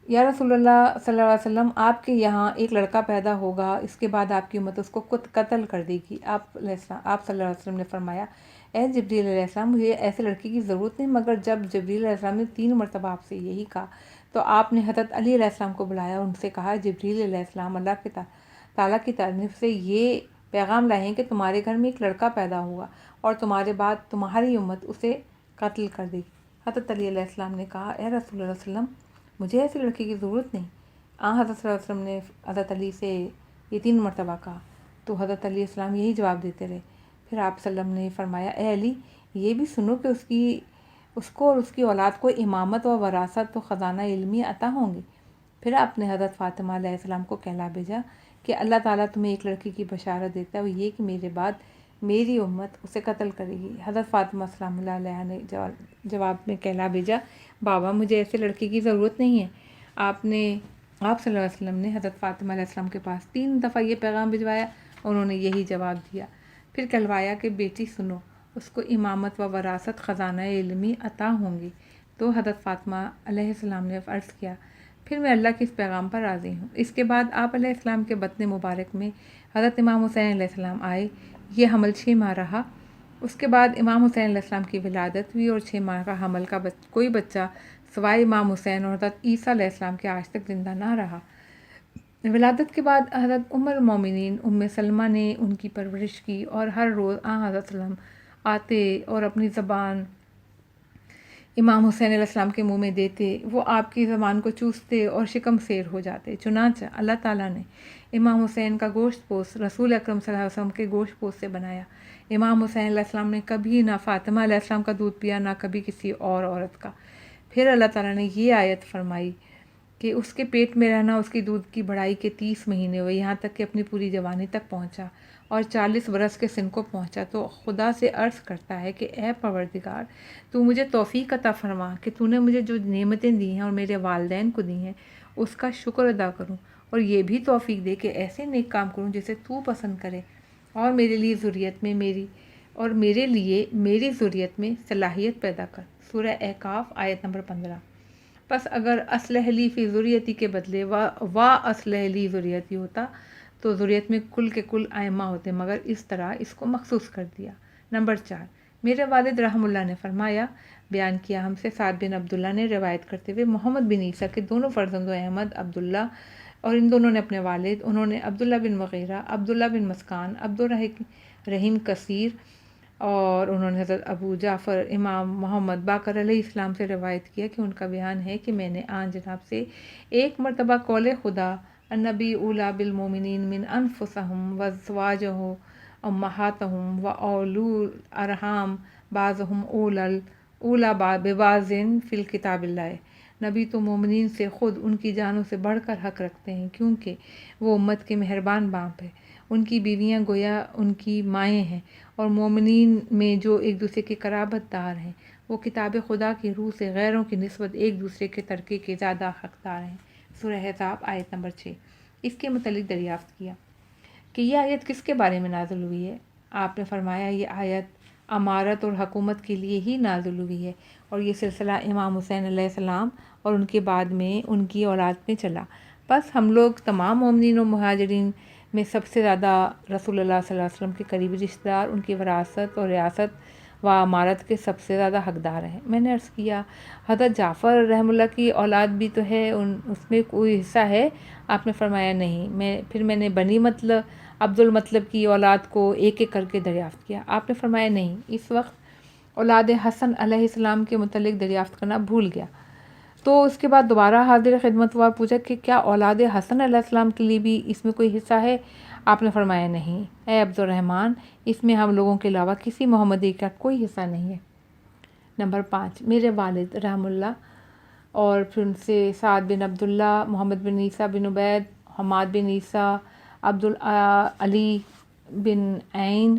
یا رسول اللہ صلی اللہ علیہ وسلم، آپ کے یہاں ایک لڑکا پیدا ہوگا، اس کے بعد آپ کی امت اس کو قتل کر دے گی۔ آپ صلی اللہ علیہ وسلم نے فرمایا، اے جبریل علیہ السلام، مجھے ایسے لڑکی کی ضرورت نہیں، مگر جب جبریل علیہ السلام نے 3 مرتبہ آپ سے یہی کہا تو آپ نے حضرت علی علیہ السلام کو بلایا، ان سے کہا، جبریل علیہ السلام اللہ کے تعالیٰ کی طرف سے یہ پیغام لائے ہیں کہ تمہارے گھر میں ایک لڑکا پیدا ہوگا اور تمہارے بعد تمہاری امت اسے قتل کر دے گی۔ حضرت علی علیہ السلام نے کہا، اے رسول اللہ صلی اللہ علیہ وسلم، مجھے ایسی لڑکی کی ضرورت نہیں۔ حضرت صلی اللہ علیہ وسلم نے حضرت علی سے یہ 3 مرتبہ کہا تو حضرت علیہ السلام یہی جواب دیتے رہے۔ پھر آپ صلی اللہ علیہ وسلم نے فرمایا، اے علی، یہ بھی سنو کہ اس کو اور اس کی اولاد کو امامت و وراثت و خزانہ علمی عطا ہوں گے۔ پھر آپ نے حضرت فاطمہ علیہ السلام کو کہلا بھیجا کہ اللہ تعالیٰ تمہیں ایک لڑکی کی بشارت دیتا ہے، وہ یہ کہ میرے بعد میری امت اسے قتل کرے گی۔ حضرت فاطمہ سلام اللہ علیہ نے جواب میں کہلا بھیجا، بابا مجھے ایسے لڑکی کی ضرورت نہیں ہے۔ آپ صلی اللہ علیہ وسلم نے حضرت فاطمہ علیہ السلام کے پاس 3 دفعہ یہ پیغام بھجوایا، انہوں نے یہی جواب دیا۔ پھر کہلوایا کہ بیٹی سنو، اس کو امامت و وراثت خزانہ علمی عطا ہوں گی۔ تو حضرت فاطمہ علیہ السلام نے عرض کیا، پھر میں اللہ کے اس پیغام پر راضی ہوں۔ اس کے بعد آپ علیہ السلام کے بطن مبارک میں حضرت امام حسین علیہ السلام آئے۔ یہ حمل 6 ماہ رہا۔ اس کے بعد امام حسین علیہ السلام کی ولادت ہوئی اور 6 ماہ کا حمل کا کوئی بچہ سوائے امام حسین اور حضرت عیسیٰ علیہ السلام کے آج تک زندہ نہ رہا۔ ولادت کے بعد حضرت ام المومنین ام سلمہ نے ان کی پرورش کی اور ہر روز حضرت وسلم آتے اور اپنی زبان امام حسین علیہ السلام کے منہ میں دیتے، وہ آپ کی زبان کو چوستے اور شکم سیر ہو جاتے۔ چنانچہ اللہ تعالیٰ نے امام حسین کا گوشت پوست رسول اکرم صلی اللہ علیہ وسلم کے گوشت پوست سے بنایا۔ امام حسین علیہ السلام نے کبھی نہ فاطمہ علیہ السلام کا دودھ پیا، نہ کبھی کسی اور عورت کا۔ پھر اللہ تعالیٰ نے یہ آیت فرمائی کہ اس کے پیٹ میں رہنا اس کی دودھ کی بڑھائی کے 30 مہینے ہوئے، یہاں تک کہ اپنی پوری جوانی تک پہنچا اور 40 برس کے سن کو پہنچا۔ تو خدا سے عرض کرتا ہے کہ اے پروردگار، تو مجھے توفیق عطا فرما کہ تو نے مجھے جو نعمتیں دی ہیں اور میرے والدین کو دی ہیں اس کا شکر ادا کروں، اور یہ بھی توفیق دے کہ ایسے نیک کام کروں جسے تو پسند کرے، اور میرے لیے ذریت میں صلاحیت پیدا کر۔ سورہ احقاف آیت نمبر 15۔ پس اگر اصلح لی فی ذریتی کے بدلے وا اصلح لی ذریتی ہوتا تو ذریت میں کل کے کل ائمہ ہوتے، مگر اس طرح اس کو مخصوص کر دیا۔ نمبر 4، میرے والد رحم اللہ نے فرمایا، بیان کیا ہم سے سعد بن عبداللہ نے روایت کرتے ہوئے، محمد بن عیسیٰ کے دونوں فرزندوں احمد عبداللہ، اور ان دونوں نے اپنے والد، انہوں نے عبداللہ بن مغیرہ، عبداللہ بن مسکان، عبدالرحیم کثیر، اور انہوں نے حضرت ابو جعفر امام محمد باقر علیہ السلام سے روایت کیا کہ ان کا بیان ہے کہ میں نے آن جناب سے ایک مرتبہ قول خدا النبی اولیٰ بالمومنین من انفسہم وازواجہ امہاتہم واولو الارحام بعضہم اولیٰ ببعض فی الکتاب اللہ، نبی تو مومنین سے خود ان کی جانوں سے بڑھ کر حق رکھتے ہیں، کیونکہ وہ امت کے مہربان باپ ہیں۔ ان کی بیویاں گویا ان کی مائیں ہیں، اور مومنین میں جو ایک دوسرے کے قرابت دار ہیں وہ کتاب خدا کی روح سے غیروں کی نسبت ایک دوسرے کے ترکے کے زیادہ حقدار ہیں۔ سورہ احزاب آیت نمبر 6۔ اس کے متعلق دریافت کیا کہ یہ آیت کس کے بارے میں نازل ہوئی ہے؟ آپ نے فرمایا یہ آیت امارت اور حکومت کے لیے ہی نازل ہوئی ہے، اور یہ سلسلہ امام حسین علیہ السلام اور ان کے بعد میں ان کی اولاد میں چلا۔ بس ہم لوگ تمام مومنین و مہاجرین میں سب سے زیادہ رسول اللہ صلی اللہ علیہ وسلم کے قریبی رشتہ دار، ان کی وراثت اور ریاست و امارت کے سب سے زیادہ حقدار ہیں۔ میں نے عرض کیا حضرت جعفر رحم اللہ کی اولاد بھی تو ہے، اس میں کوئی حصہ ہے؟ آپ نے فرمایا نہیں۔ پھر میں نے بنی عبد المطلب کی اولاد کو ایک ایک کر کے دریافت کیا۔ آپ نے فرمایا نہیں، اس وقت اولاد حسن علیہ السلام کے متعلق دریافت کرنا بھول گیا۔ تو اس کے بعد دوبارہ حاضر خدمت ہوا، پوچھا کہ کیا اولاد حسن علیہ السلام کے لیے بھی اس میں کوئی حصہ ہے؟ آپ نے فرمایا نہیں۔ اے عبد الرحمن، اس میں ہم لوگوں کے علاوہ کسی محمدی کا کوئی حصہ نہیں ہے۔ نمبر 5، میرے والد رحم اللہ اور پھر ان سے سعد بن عبداللہ، محمد بن عیسیٰ بن عبید، حماد بن عیسیٰ، علی بن عین،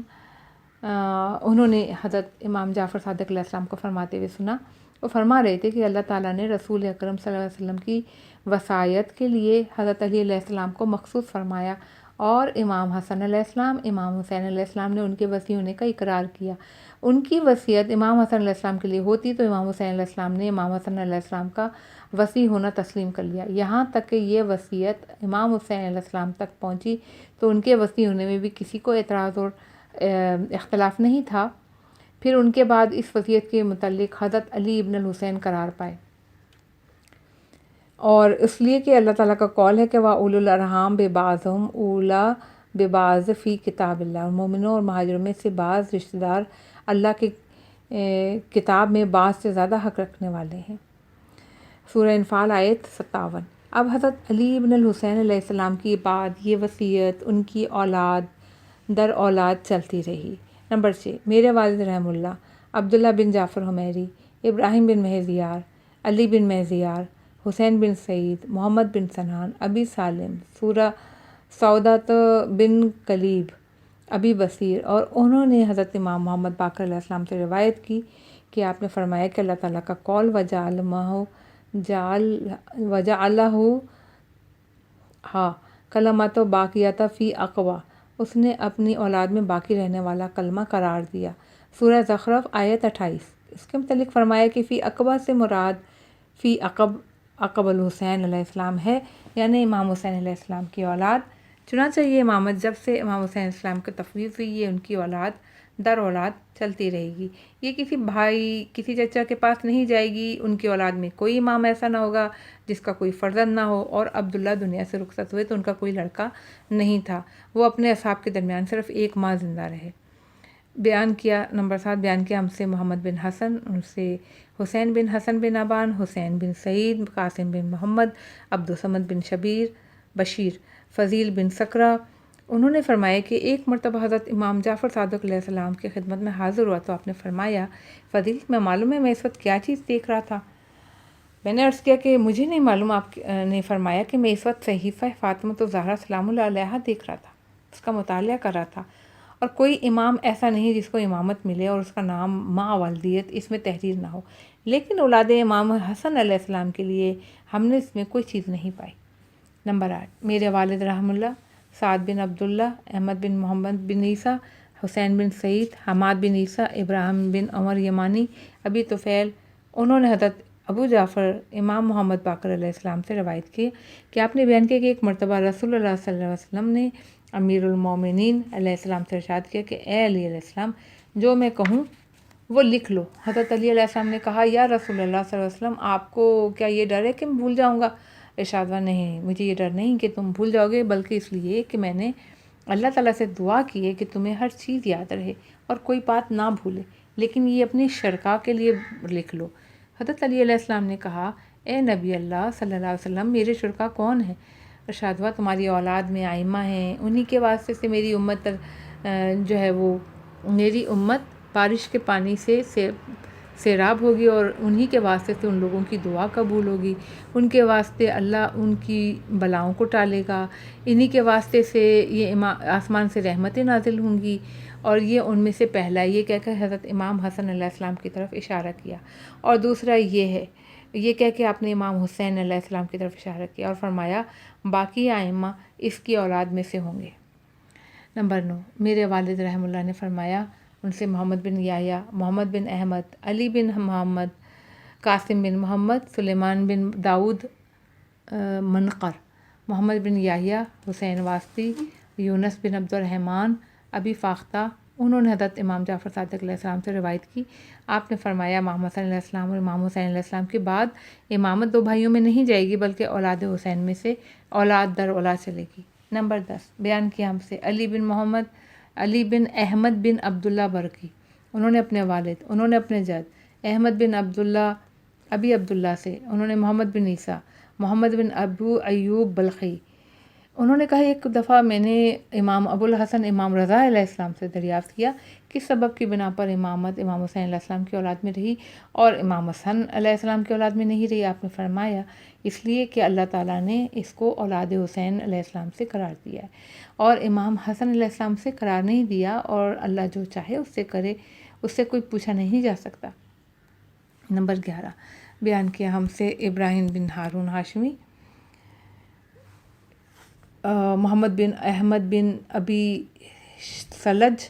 انہوں نے حضرت امام جعفر صادق علیہ السلام کو فرماتے ہوئے سنا۔ وہ فرما رہے تھے کہ اللہ تعالیٰ نے رسول اکرم صلی اللہ علیہ وسلم کی وصایت کے لیے حضرت علی علیہ السلام کو مخصوص فرمایا، اور امام حسن علیہ السلام، امام حسین علیہ السلام نے ان کے وصی ہونے کا اقرار کیا۔ ان کی وصیت امام حسن علیہ السلام کے لیے ہوتی تو امام حسین علیہ السلام نے امام حسن علیہ السلام کا وصی ہونا تسلیم کر لیا، یہاں تک کہ یہ وصیت امام حسین علیہ السلام تک پہنچی تو ان کے وصی ہونے میں بھی کسی کو اعتراض اور اختلاف نہیں تھا۔ پھر ان کے بعد اس وصیت کے متعلق حضرت علی ابن الحسین قرار پائے، اور اس لیے کہ اللہ تعالیٰ کا قول ہے کہ وَأُولُو الْأَرْحَامِ بَعْضُهُمْ أَوْلَىٰ بِبَعْضٍ فِی کتاب اللہ، اور مومنوں اور مہاجروں میں سے بعض رشتہ دار اللہ کے کتاب میں بعض سے زیادہ حق رکھنے والے ہیں۔ سورہ انفال آیت 57۔ اب حضرت علی ابن الحسین علیہ السلام کی بعد یہ وصیت ان کی اولاد در اولاد چلتی رہی۔ نمبر 6، میرے والد رحم اللہ عبداللہ بن جعفر حمیری، ابراہیم بن مہزیار، علی بن مہزیار، حسین بن سعید، محمد بن سنان، ابی سالم، سعودۃ بن کلیب، ابی بصیر، اور انہوں نے حضرت امام محمد باقر علیہ السلام سے روایت کی کہ آپ نے فرمایا کہ اللہ تعالیٰ کا قول وجعلہ کلمۃ باقیۃ فی عقبہ، اس نے اپنی اولاد میں باقی رہنے والا کلمہ قرار دیا۔ سورہ زخرف آیت 28۔ اس کے متعلق فرمایا کہ فی عقبہ سے مراد فی عقب عقب الحسین علیہ السلام ہے، یعنی امام حسین علیہ السلام کی اولاد۔ چنانچہ یہ امامت جب سے امام حسین علیہ السلام کو تفویض ہوئی، یہ ان کی اولاد در اولاد چلتی رہے گی۔ یہ کسی بھائی، کسی چچا کے پاس نہیں جائے گی۔ ان کی اولاد میں کوئی امام ایسا نہ ہوگا جس کا کوئی فرزند نہ ہو۔ اور عبداللہ دنیا سے رخصت ہوئے تو ان کا کوئی لڑکا نہیں تھا، وہ اپنے اصحاب کے درمیان صرف ایک ماہ زندہ رہے۔ بیان کیا نمبر 7 بیان کیا ہم سے محمد بن حسن، ان سے حسین بن حسن بن ابان، حسین بن سعید، قاسم بن محمد، عبدالصمد بن بشیر، فضیل بن سکرہ۔ انہوں نے فرمایا کہ ایک مرتبہ حضرت امام جعفر صادق علیہ السلام کی خدمت میں حاضر ہوا تو آپ نے فرمایا، فضیل میں معلوم ہے میں اس وقت کیا چیز دیکھ رہا تھا؟ میں نے عرض کیا کہ مجھے نہیں معلوم۔ آپ نے فرمایا کہ میں اس وقت صحیفہ فاطمہ الزہرا سلام اللہ علیہا دیکھ رہا تھا، اس کا مطالعہ کر رہا تھا، اور کوئی امام ایسا نہیں جس کو امامت ملے اور اس کا نام مع والدیت اس میں تحریر نہ ہو، لیکن اولاد امام حسن علیہ السلام کے لیے ہم نے اس میں کوئی چیز نہیں پائی۔ نمبر 8 میرے والد رحم اللہ سعد بن عبداللہ، احمد بن محمد بن عیسیٰ، حسین بن سعید، حماد بن عیسیٰ، ابراہیم بن عمر یمانی، ابی طفیل، انہوں نے حضرت ابو جعفر امام محمد باقر علیہ السلام سے روایت کی کہ آپ نے بیان کیا کہ ایک مرتبہ رسول اللہ صلی اللہ علیہ وسلم نے امیر المومنین علیہ السلام سے ارشاد کیا کہ اے علی علیہ السلام، جو میں کہوں وہ لکھ لو۔ حضرت علی علیہ السلام نے کہا، یا رسول اللہ صلی اللہ علیہ وسلم، آپ کو کیا یہ ڈر ہے کہ میں بھول جاؤں گا؟ ارشاد ہوا، نہیں، مجھے یہ ڈر نہیں کہ تم بھول جاؤ گے، بلکہ اس لیے کہ میں نے اللہ تعالیٰ سے دعا کی ہے کہ تمہیں ہر چیز یاد رہے اور کوئی بات نہ بھولے، لیکن یہ اپنی شرکاء کے لیے لکھ لو۔ حضرت علی علیہ السلام نے کہا، اے نبی اللہ صلی اللہ علیہ وسلم، میرے شرکاء کون ہیں؟ ارشاد ہوا، تمہاری اولاد میں ائمہ ہیں، انہی کے واسطے سے میری امت جو ہے وہ میری امت بارش کے پانی سے سیراب ہوگی، اور انہی کے واسطے سے ان لوگوں کی دعا قبول ہوگی، ان کے واسطے اللہ ان کی بلاؤں کو ٹالے گا، انہی کے واسطے سے یہ آسمان سے رحمتیں نازل ہوں گی، اور یہ ان میں سے پہلا، یہ کہہ کر حضرت امام حسن علیہ السلام کی طرف اشارہ کیا، اور دوسرا یہ ہے، یہ کہہ کے آپ نے امام حسین علیہ السلام کی طرف اشارہ کیا اور فرمایا باقی ائمہ اس کی اولاد میں سے ہوں گے۔ نمبر 9 میرے والد رحم اللہ نے فرمایا، ان سے محمد بن یحییٰ، محمد بن احمد، علی بن محمد، قاسم بن محمد، سلیمان بن داؤد منقر، محمد بن یحییٰ، حسین واسطی، یونس بن عبد الرحمن، ابی فاختہ، انہوں نے حضرت امام جعفر صادق علیہ السلام سے روایت کی، آپ نے فرمایا امام حسن علیہ السلام اور امام حسین علیہ السلام کے بعد امامت دو بھائیوں میں نہیں جائے گی، بلکہ اولاد حسین میں سے اولاد در اولاد چلے گی۔ نمبر 10 بیان کیا ہم سے علی بن احمد بن عبداللہ برقی، انہوں نے اپنے والد، انہوں نے اپنے جد احمد بن عبداللہ ابی عبداللہ سے، انہوں نے محمد بن عیسیٰ، محمد بن ابو ایوب بلخی، انہوں نے کہا ایک دفعہ میں نے امام ابو الحسن امام رضا علیہ السلام سے دریافت کیا کس سبب کی بنا پر امامت امام حسین علیہ السلام کی اولاد میں رہی اور امام حسن علیہ السلام کی اولاد میں نہیں رہی؟ آپ نے فرمایا اس لیے کہ اللہ تعالیٰ نے اس کو اولاد حسین علیہ السلام سے قرار دیا ہے، اور امام حسن علیہ السلام سے قرار نہیں دیا، اور اللہ جو چاہے اس سے کرے، اس سے کوئی پوچھا نہیں جا سکتا۔ نمبر 11 بیان کیا ہم سے ابراہیم بن ہارون ہاشمی، محمد بن احمد بن ابی سلج،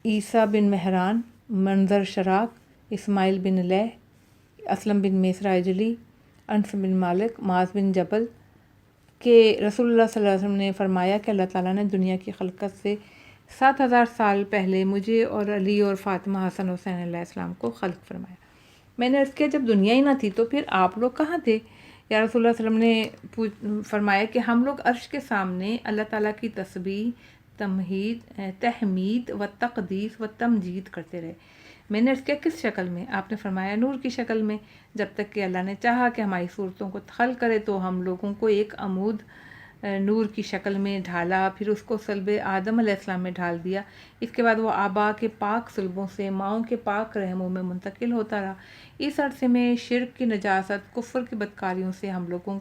عیسیٰ بن مہران، منظر شراق، اسماعیل بن لیہ، اسلم بن میسرہ اجلی، انس بن مالک، معاذ بن جبل کہ رسول اللہ صلی اللہ علیہ وسلم نے فرمایا کہ اللہ تعالیٰ نے دنیا کی خلقت سے 7000 سال پہلے مجھے اور علی اور فاطمہ حسن حسین علیہ السلام کو خلق فرمایا۔ میں نے عرض کیا جب دنیا ہی نہ تھی تو پھر آپ لوگ کہاں تھے؟ یا رسول اللہ صلی اللہ علیہ وسلم نے فرمایا کہ ہم لوگ عرش کے سامنے اللہ تعالیٰ کی تسبیح، تحمید و تقدیس و تمجید کرتے رہے۔ میں نے عرض کیا کس شکل میں؟ آپ نے فرمایا نور کی شکل میں، جب تک کہ اللہ نے چاہا کہ ہماری صورتوں کو خلق کرے تو ہم لوگوں کو ایک عمود نور کی شکل میں ڈھالا، پھر اس کو صلب آدم علیہ السلام میں ڈھال دیا، اس کے بعد وہ آبا کے پاک صلبوں سے ماؤں کے پاک رحموں میں منتقل ہوتا رہا۔ اس عرصے میں شرک کی نجاست، کفر کی بدکاریوں سے ہم لوگوں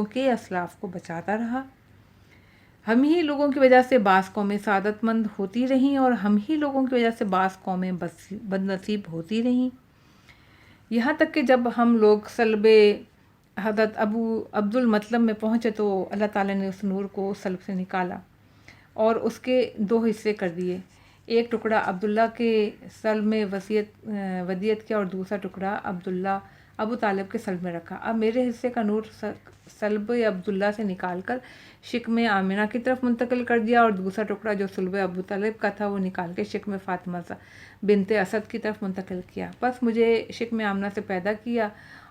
کے اسلاف کو بچاتا رہا۔ ہم ہی لوگوں کی وجہ سے بعض قومیں سعادت مند ہوتی رہیں اور ہم ہی لوگوں کی وجہ سے بعض قومیں بد نصیب ہوتی رہیں، یہاں تک کہ جب ہم لوگ صلب حضرت ابو عبد المطلب میں پہنچے تو اللہ تعالیٰ نے اس نور کو صلب سے نکالا اور اس کے 2 حصے کر دیے، ایک ٹکڑا عبداللہ کے صلب میں ودیت کیا اور دوسرا ٹکڑا عبداللہ ابو طالب کے صلب میں رکھا۔ اب میرے حصے کا نور صلب عبداللہ سے نکال کر شکم آمنہ کی طرف منتقل کر دیا، اور دوسرا ٹکڑا جو صلب ابو طالب کا تھا وہ نکال کے شکم فاطمہ بنت اسد کی طرف منتقل کیا۔ بس مجھے شکم آمنہ سے پیدا کیا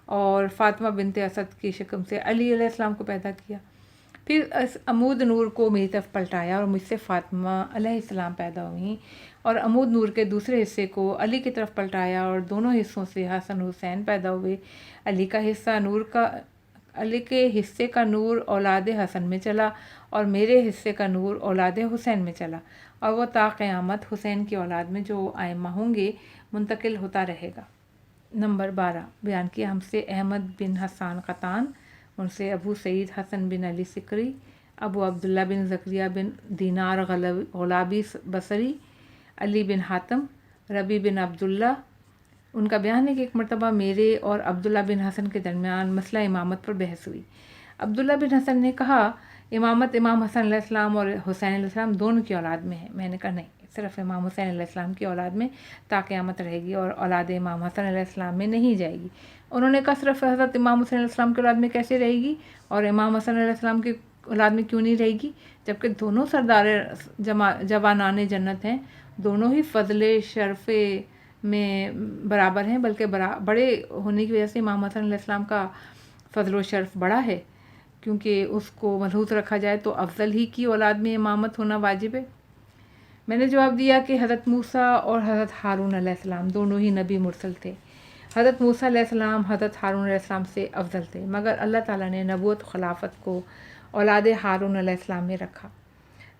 اور فاطمہ بنت اسد کی شکم سے علی علیہ السلام کو پیدا کیا۔ پھر اس عمود نور کو میری طرف پلٹایا اور مجھ سے فاطمہ علیہ السلام پیدا ہوئیں، اور عمود نور کے دوسرے حصے کو علی کی طرف پلٹایا اور دونوں حصوں سے حسن حسین پیدا ہوئے۔ علی کے حصے کا نور اولاد حسن میں چلا اور میرے حصے کا نور اولاد حسین میں چلا، اور وہ تا قیامت حسین کی اولاد میں جو آئمہ ہوں گے منتقل ہوتا رہے گا۔ نمبر 12 بیان کیا ہم سے احمد بن حسان قطان، ان سے ابو سعید حسن بن علی سکری، ابو عبداللہ بن زکریہ بن دینار غلابی بصری، علی بن حاتم، ربی بن عبداللہ۔ ان کا بیان ہے کہ ایک مرتبہ میرے اور عبداللہ بن حسن کے درمیان مسئلہ امامت پر بحث ہوئی۔ عبداللہ بن حسن نے کہا امامت امام حسن علیہ السلام اور حسین علیہ السلام دونوں کی اولاد میں ہے۔ میں نے کہا نہیں، صرف امام حسین علیہ السلام کی اولاد میں تا قیامت رہے گی اور اولاد امام حسن علیہ السلام میں نہیں جائے گی۔ انہوں نے کہا صرف حضرت امام حسین علیہ السلام کی اولاد میں کیسے رہے گی اور امام حسن علیہ السلام کی اولاد میں کیوں نہیں رہے گی، جبکہ دونوں سردار جوانان جنت ہیں، دونوں ہی فضل شرف میں برابر ہیں، بلکہ بڑے ہونے کی وجہ سے امام حسن علیہ السلام کا فضل و شرف بڑا ہے، کیونکہ اس کو ملحوظ رکھا جائے تو افضل ہی کی اولاد میں امامت ہونا واجب ہے۔ میں نے جواب دیا کہ حضرت موسیٰ اور حضرت ہارون علیہ السلام دونوں ہی نبی مرسل تھے۔ حضرت موسیٰ علیہ السلام حضرت ہارون علیہ السلام سے افضل تھے، مگر اللہ تعالیٰ نے نبوت و خلافت کو اولاد ہارون علیہ السلام میں رکھا،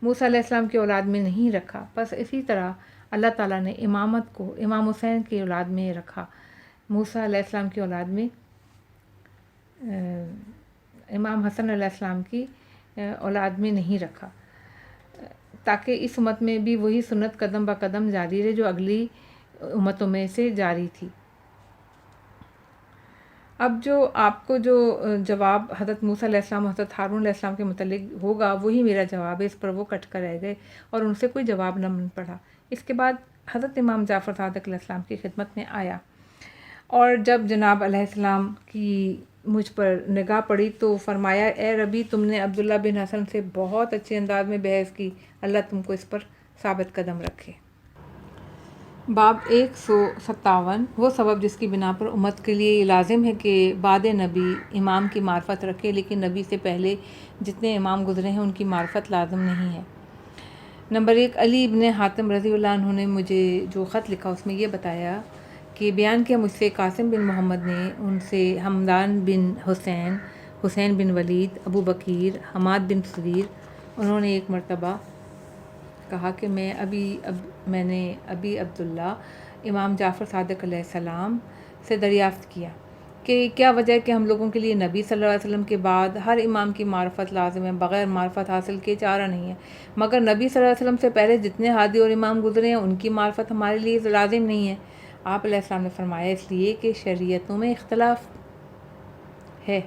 موسیٰ علیہ السلام کی اولاد میں نہیں رکھا۔ بس اسی طرح اللہ تعالیٰ نے امامت کو امام حسین کی اولاد میں رکھا، موسیٰ علیہ السلام کی اولاد میں امام حسن علیہ السلام کی اولاد میں نہیں رکھا، تاکہ اس امت میں بھی وہی سنت قدم با قدم جاری رہے جو اگلی امتوں میں سے جاری تھی۔ اب جو آپ کو جو جواب حضرت موسیٰ علیہ السلام حضرت ہارون علیہ السلام کے متعلق ہوگا وہی میرا جواب ہے، اس پر وہ کٹ کر رہ گئے اور ان سے کوئی جواب نہ مل پڑا۔ اس کے بعد حضرت امام جعفر صادق علیہ السلام کی خدمت میں آیا، اور جب جناب علیہ السلام کی مجھ پر نگاہ پڑی تو فرمایا اے ربی، تم نے عبداللہ بن حسن سے بہت اچھے انداز میں بحث کی، اللہ تم کو اس پر ثابت قدم رکھے۔ باب 157 وہ سبب جس کی بنا پر امت کے لیے یہ لازم ہے کہ بعد نبی امام کی معرفت رکھے، لیکن نبی سے پہلے جتنے امام گزرے ہیں ان کی معرفت لازم نہیں ہے۔ نمبر 1 علی ابن حاتم رضی اللہ عنہ نے مجھے جو خط لکھا اس میں یہ بتایا کہ بیان کیا مجھ سے قاسم بن محمد نے، ان سے حمدان بن حسین، حسین بن ولید، ابو بکیر، حماد بن سریر، انہوں نے ایک مرتبہ کہا کہ میں نے ابی عبداللہ امام جعفر صادق علیہ السلام سے دریافت کیا کہ کیا وجہ ہے کہ ہم لوگوں کے لیے نبی صلی اللہ علیہ وسلم کے بعد ہر امام کی معرفت لازم ہے، بغیر معرفت حاصل کے چارہ نہیں ہے، مگر نبی صلی اللہ علیہ وسلم سے پہلے جتنے ہادی اور امام گزرے ہیں ان کی معرفت ہمارے لیے لازم نہیں ہے۔ آپ علیہ السلام نے فرمایا اس لیے کہ شریعتوں میں اختلاف ہے۔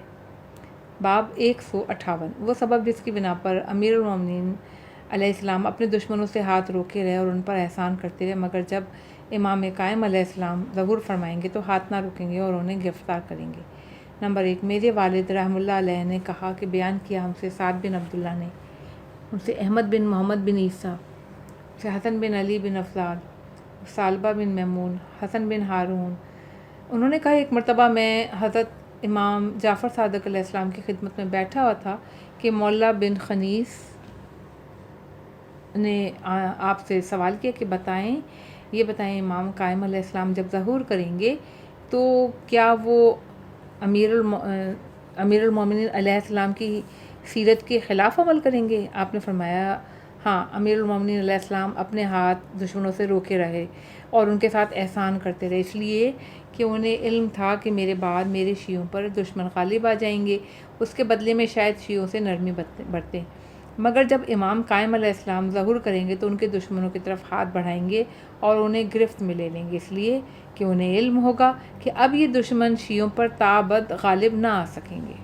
باب 158 وہ سبب جس کی بنا پر امیر المومنین علیہ السلام اپنے دشمنوں سے ہاتھ روکے رہے اور ان پر احسان کرتے رہے، مگر جب امام قائم علیہ السلام ظہور فرمائیں گے تو ہاتھ نہ روکیں گے اور انہیں گرفتار کریں گے۔ نمبر 1 میرے والد رحمہ اللہ علیہ نے کہا کہ بیان کیا ہم سے سعد بن عبداللہ نے، ان سے احمد بن محمد بن عیسیٰ، سے حسن بن علی بن افضال، ثعلبہ بن میمون، حسن بن ہارون، انہوں نے کہا ایک مرتبہ میں حضرت امام جعفر صادق علیہ السلام کی خدمت میں بیٹھا ہوا تھا کہ مولا بن خنیس نے آپ سے سوال کیا کہ یہ بتائیں امام قائم علیہ السلام جب ظہور کریں گے تو کیا وہ امیر المومنین علیہ السلام کی سیرت کے خلاف عمل کریں گے؟ آپ نے فرمایا ہاں، امیر المومنین علیہ السلام اپنے ہاتھ دشمنوں سے روکے رہے اور ان کے ساتھ احسان کرتے رہے، اس لیے کہ انہیں علم تھا کہ میرے بعد میرے شیعوں پر دشمن غالب آ جائیں گے، اس کے بدلے میں شاید شیعوں سے نرمی برتیں، مگر جب امام قائم علیہ السلام ظہور کریں گے تو ان کے دشمنوں کی طرف ہاتھ بڑھائیں گے اور انہیں گرفت میں لے لیں گے، اس لیے کہ انہیں علم ہوگا کہ اب یہ دشمن شیعوں پر تا ابد غالب نہ آ سکیں گے۔